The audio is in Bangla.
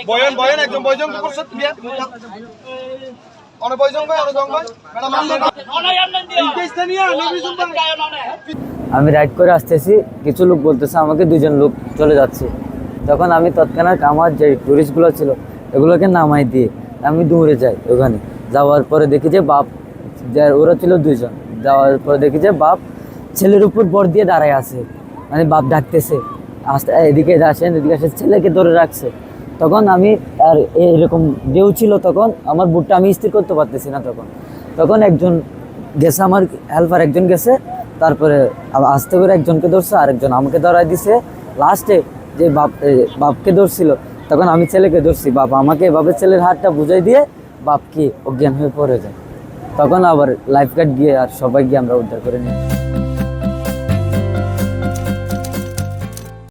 বয়ন বয়ন একদম বয়জন করছত বিয়া অনে বয়জন ভাই অনে জং ভাই ম্যাডাম আমি রাইড করে আসতেছি, কিছু লোক বলতেছে আমাকে দুজন লোক চলে যাচ্ছে। তখন আমি তৎক্ষণাৎ আমার যে টুরিস্টগুলো ছিল এগুলোকে নামাই দিয়ে আমি দৌড়ে যাই। ওখানে যাওয়ার পরে দেখি যে বাপ, ওরা ছিল দুইজন, যাওয়ার পরে দেখি যে বাপ ছেলের উপর বর দিয়ে দাঁড়ায় আছে, মানে বাপ ডাকতেছে আসতে, এদিকে আসেন এদিকে আসেন, ছেলেকে ধরে রাখছে। তখন আমি আর এরকম ঢেউ ছিল, তখন আমার বুটটা আমি স্থির করতে পারতেছি না। তখন একজন গেছে, আমার হেল্পার একজন গেছে, তারপরে আস্তে করে একজনকে ধরছে, আরেকজন আমাকে ধরাই দিছে। লাস্টে যে বাপকে ধরছিল তখন আমি ছেলেকে ধরছি, বাপ আমাকে এভাবে ছেলের হাতটা বুঝাই দিয়ে বাপকে অজ্ঞান হয়ে পড়ে যায়। তখন আবার লাইফ গার্ড গিয়ে আর সবাই গিয়ে আমরা উদ্ধার করে নিই।